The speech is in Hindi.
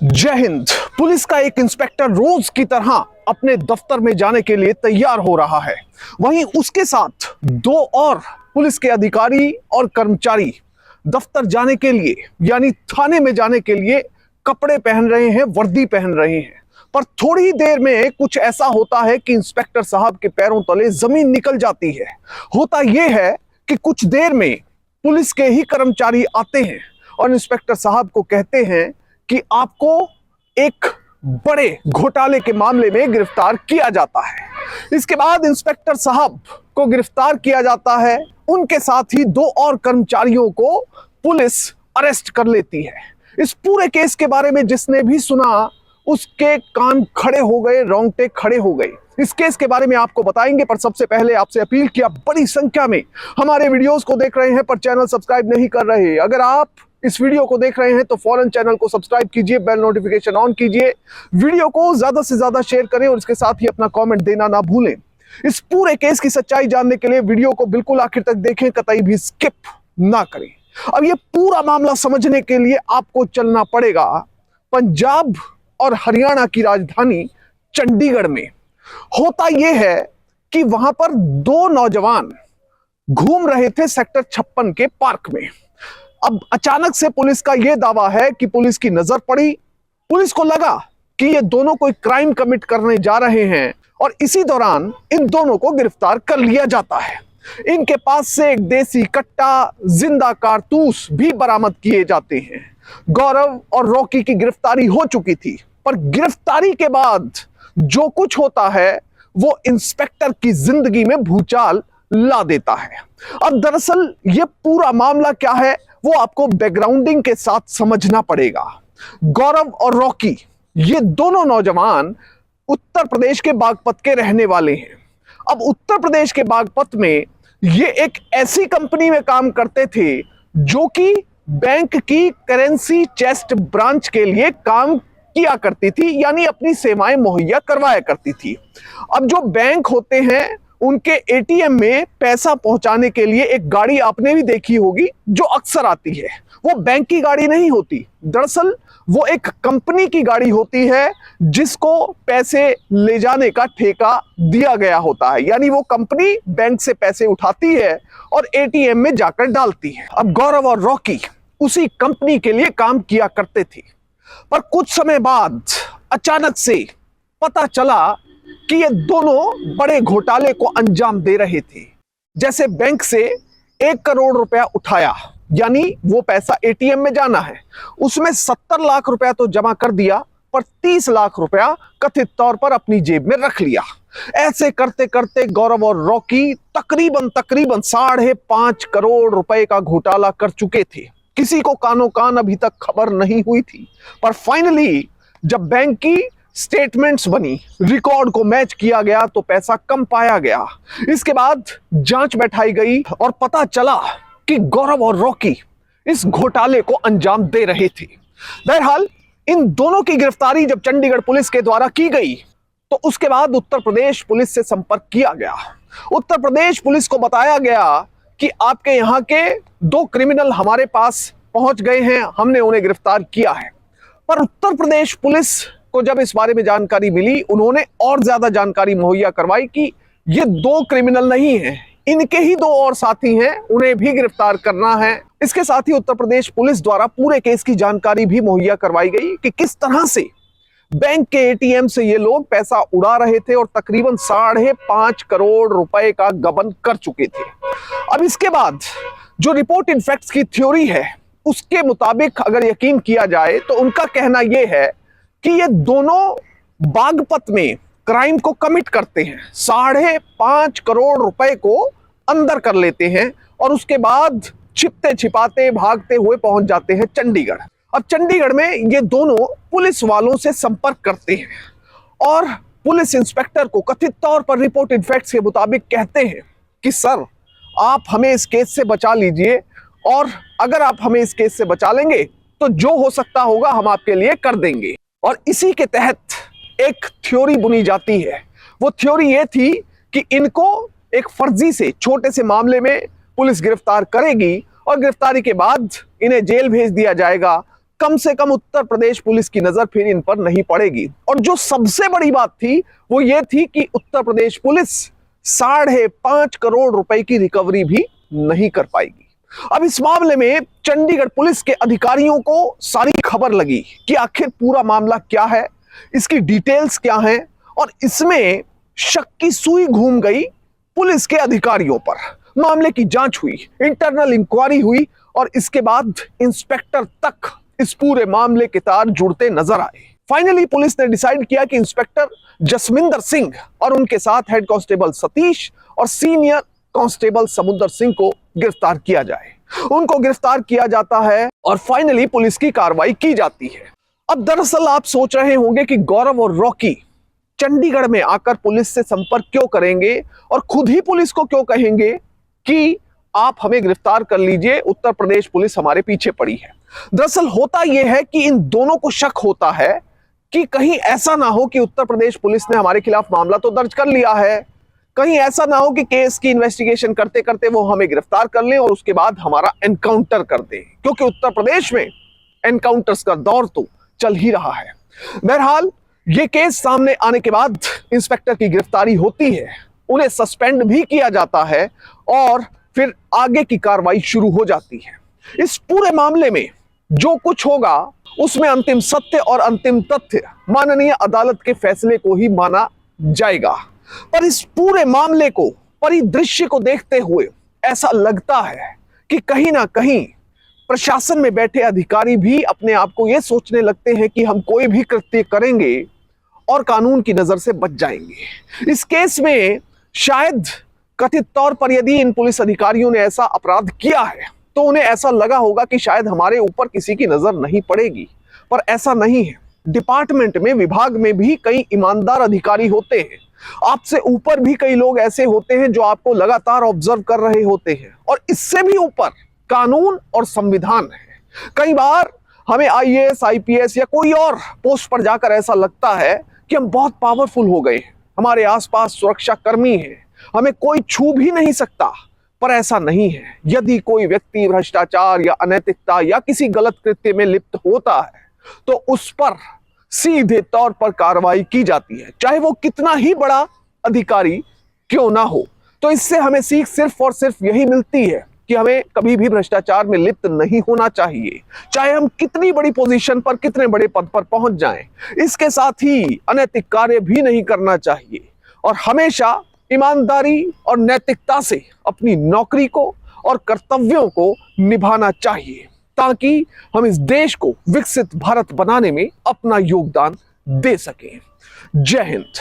जय हिंद। पुलिस का एक इंस्पेक्टर रोज की तरह अपने दफ्तर में जाने के लिए तैयार हो रहा है। वहीं उसके साथ दो और पुलिस के अधिकारी और कर्मचारी दफ्तर जाने के लिए यानी थाने में जाने के लिए कपड़े पहन रहे हैं, वर्दी पहन रहे हैं। पर थोड़ी ही देर में कुछ ऐसा होता है कि इंस्पेक्टर साहब के पैरों तले जमीन निकल जाती है। होता यह है कि कुछ देर में पुलिस के ही कर्मचारी आते हैं और इंस्पेक्टर साहब को कहते हैं कि आपको एक बड़े घोटाले के मामले में गिरफ्तार किया जाता है। इसके बाद इंस्पेक्टर साहब को गिरफ्तार किया जाता है। उनके साथ ही दो और कर्मचारियों को पुलिस अरेस्ट कर लेती है। इस पूरे केस के बारे में जिसने भी सुना उसके कान खड़े हो गए, रोंगटे खड़े हो गए। इस केस के बारे में आपको बताएंगे, पर सबसे पहले आपसे अपील कि आप बड़ी संख्या में हमारे वीडियोस को देख रहे हैं पर चैनल सब्सक्राइब नहीं कर रहे। अगर आप इस वीडियो को देख रहे हैं तो फौरन चैनल को सब्सक्राइब कीजिए, बेल नोटिफिकेशन ऑन कीजिए, वीडियो को ज्यादा से ज्यादा शेयर करें और इसके साथ ही अपना कमेंट देना ना भूलें। इस पूरे केस की सच्चाई जानने के लिए वीडियो को बिल्कुल आखिर तक देखें, कतई भी स्किप ना करें। अब ये पूरा मामला समझने के लिए आपको चलना पड़ेगा पंजाब और हरियाणा की राजधानी चंडीगढ़ में। होता यह है कि वहां पर दो नौजवान घूम रहे थे सेक्टर 56 के पार्क में। अब अचानक से पुलिस का यह दावा है कि पुलिस की नजर पड़ी। पुलिस को लगा कि ये दोनों कोई क्राइम कमिट करने जा रहे हैं और इसी दौरान इन दोनों को गिरफ्तार कर लिया जाता है। इनके पास से एक देसी कट्टा, जिंदा कारतूस भी बरामद किए जाते हैं। गौरव और रॉकी की गिरफ्तारी हो चुकी थी, पर गिरफ्तारी के बाद जो कुछ होता है वो इंस्पेक्टर की जिंदगी में भूचाल ला देता है। अब दरअसल ये पूरा मामला क्या है वो आपको बैकग्राउंडिंग के साथ समझना पड़ेगा। गौरव और रॉकी ये दोनों नौजवान उत्तर प्रदेश के बागपत के रहने वाले हैं। अब उत्तर प्रदेश के बागपत में ये एक ऐसी कंपनी में काम करते थे जो कि बैंक की करेंसी चेस्ट ब्रांच के लिए काम किया करती थी, यानी अपनी सेवाएं मुहैया करवाया करती थी। अब जो बैंक होते हैं उनके एटीएम में पैसा पहुंचाने के लिए एक गाड़ी आपने भी देखी होगी जो अक्सर आती है। वो बैंक की गाड़ी नहीं होती, दरअसल वो एक कंपनी की गाड़ी होती है जिसको पैसे ले जाने का ठेका दिया गया होता है। यानी वो कंपनी बैंक से पैसे उठाती है और एटीएम में जाकर डालती है। अब गौरव और रॉकी उसी कंपनी के लिए काम किया करते थे, पर कुछ समय बाद अचानक से पता चला कि ये दोनों बड़े घोटाले को अंजाम दे रहे थे। जैसे बैंक से 1 करोड़ रुपया उठाया, यानी वो पैसा एटीएम में जाना है, उसमें 70 लाख रुपया तो जमा कर दिया, पर 30 लाख रुपया कथित तौर पर अपनी जेब में रख लिया। ऐसे करते करते गौरव और रॉकी तकरीबन 5.5 करोड़ रुपए का घोटाला कर चुके थे। किसी को कानो कान अभी तक खबर नहीं हुई थी, पर फाइनली जब बैंक की स्टेटमेंट्स बनी, रिकॉर्ड को मैच किया गया तो पैसा कम पाया गया। इसके बाद जांच बैठाई गई और पता चला कि गौरव और रॉकी इस घोटाले को अंजाम दे रहे थे। बहरहाल इन दोनों की गिरफ्तारी जब चंडीगढ़ पुलिस के द्वारा की गई तो उसके बाद उत्तर प्रदेश पुलिस से संपर्क किया गया। उत्तर प्रदेश पुलिस को बताया गया कि आपके यहाँ के 2 क्रिमिनल हमारे पास पहुंच गए हैं, हमने उन्हें गिरफ्तार किया है। पर उत्तर प्रदेश पुलिस को जब इस बारे में जानकारी मिली, उन्होंने और ज्यादा जानकारी मुहैया करवाई कि ये 2 क्रिमिनल नहीं हैं, इनके ही 2 और साथी हैं, उन्हें भी गिरफ्तार करना है। इसके साथ ही उत्तर प्रदेश पुलिस द्वारा पूरे केस की जानकारी भी मुहैया करवाई गई कि किस तरह से बैंक के एटीएम से ये लोग पैसा उड़ा रहे थे और तकरीबन 5.5 करोड़ रुपए का गबन कर चुके थे। अब इसके बाद जो रिपोर्टेड फैक्ट्स की थ्योरी है उसके मुताबिक अगर यकीन किया जाए तो उनका कहना यह है कि ये दोनों बागपत में क्राइम को कमिट करते हैं, 5.5 करोड़ रुपए को अंदर कर लेते हैं और उसके बाद छिपते छिपाते भागते हुए पहुंच जाते हैं चंडीगढ़। अब चंडीगढ़ में ये दोनों पुलिस वालों से संपर्क करते हैं और पुलिस इंस्पेक्टर को कथित तौर पर रिपोर्टेड फैक्ट्स के मुताबिक कहते हैं कि सर आप हमें इस केस से बचा लीजिए और अगर आप हमें इस केस से बचा लेंगे तो जो हो सकता होगा हम आपके लिए कर देंगे। और इसी के तहत एक थ्योरी बुनी जाती है। वो थ्योरी ये थी कि इनको एक फर्जी से छोटे से मामले में पुलिस गिरफ्तार करेगी और गिरफ्तारी के बाद इन्हें जेल भेज दिया जाएगा कम से कम उत्तर प्रदेश पुलिस की नजर फिर इन पर नहीं पड़ेगी। और जो सबसे बड़ी बात थी वो ये थी कि उत्तर प्रदेश पुलिस 5.5 करोड़ रुपए की रिकवरी भी नहीं कर पाएगी। अब इस मामले में चंडीगढ़ पुलिस के अधिकारियों को सारी खबर लगी कि आखिर पूरा मामला क्या है, इसकी डिटेल्स क्या हैं, और इसमें शक की सुई घूम गई पुलिस के अधिकारियों पर। मामले की जांच हुई, इंटरनल इंक्वायरी हुई और इसके बाद इंस्पेक्टर तक इस पूरे मामले के तार जुड़ते नजर आए। फाइनली पुलिस ने डिसाइड किया कि इंस्पेक्टर जसमिंदर सिंह और उनके साथ हेड कांस्टेबल सतीश और सीनियर कांस्टेबल समुद्र सिंह को गिरफ्तार किया जाए। उनको गिरफ्तार किया जाता है और फाइनली पुलिस की कार्रवाई की जाती है। अब दरअसल आप सोच रहे होंगे कि गौरव और रॉकी चंडीगढ़ में आकर पुलिस से संपर्क क्यों करेंगे और खुद ही पुलिस को क्यों कहेंगे कि आप हमें गिरफ्तार कर लीजिए, उत्तर प्रदेश पुलिस हमारे पीछे पड़ी है। दरअसल होता यह है कि इन दोनों को शक होता है कि कहीं ऐसा ना हो कि उत्तर प्रदेश पुलिस ने हमारे खिलाफ मामला तो दर्ज कर लिया है, कहीं ऐसा ना हो कि केस की इन्वेस्टिगेशन करते करते वो हमें गिरफ्तार कर लें और उसके बाद हमारा एनकाउंटर कर दें, क्योंकि उत्तर प्रदेश में एनकाउंटर्स का दौर तो चल ही रहा है। बहरहाल ये केस सामने आने के बाद इंस्पेक्टर की गिरफ्तारी होती है, उन्हें सस्पेंड भी किया जाता है और फिर आगे की कार्रवाई शुरू हो जाती है। इस पूरे मामले में जो कुछ होगा उसमें अंतिम सत्य और अंतिम तथ्य माननीय अदालत के फैसले को ही माना जाएगा। पर इस पूरे मामले को, परिदृश्य को देखते हुए ऐसा लगता है कि कहीं ना कहीं प्रशासन में बैठे अधिकारी भी अपने आप को यह सोचने लगते हैं कि हम कोई भी कृत्य करेंगे और कानून की नजर से बच जाएंगे। इस केस में शायद कथित तौर पर यदि इन पुलिस अधिकारियों ने ऐसा अपराध किया है तो उन्हें ऐसा लगा होगा कि शायद हमारे ऊपर किसी की नजर नहीं पड़ेगी, पर ऐसा नहीं है। डिपार्टमेंट में, विभाग में भी कई ईमानदार अधिकारी होते हैं, आपसे ऊपर भी कई लोग ऐसे होते हैं जो आपको लगातार ऑब्जर्व कर रहे होते हैं, और इससे भी ऊपर कानून और संविधान है। कई बार हमें आईएएस, आईपीएस या कोई और पोस्ट पर जाकर ऐसा लगता है कि हम बहुत पावरफुल हो गए हैं, हमारे आसपास सुरक्षा कर्मी हैं, हमें कोई छू भी नहीं सकता, पर ऐसा नहीं है। यदि कोई व्यक्ति भ्रष्टाचार या अनैतिकता या किसी गलत कृत्य में लिप्त होता है तो उस पर सीधे तौर पर कार्रवाई की जाती है, चाहे वो कितना ही बड़ा अधिकारी क्यों ना हो। तो इससे हमें सीख सिर्फ और सिर्फ यही मिलती है कि हमें कभी भी भ्रष्टाचार में लिप्त नहीं होना चाहिए, चाहे हम कितनी बड़ी पोजीशन पर, कितने बड़े पद पर पहुंच जाएं। इसके साथ ही अनैतिक कार्य भी नहीं करना चाहिए और हमेशा ईमानदारी और नैतिकता से अपनी नौकरी को और कर्तव्यों को निभाना चाहिए, ताकि हम इस देश को विकसित भारत बनाने में अपना योगदान दे सकें। जय हिंद।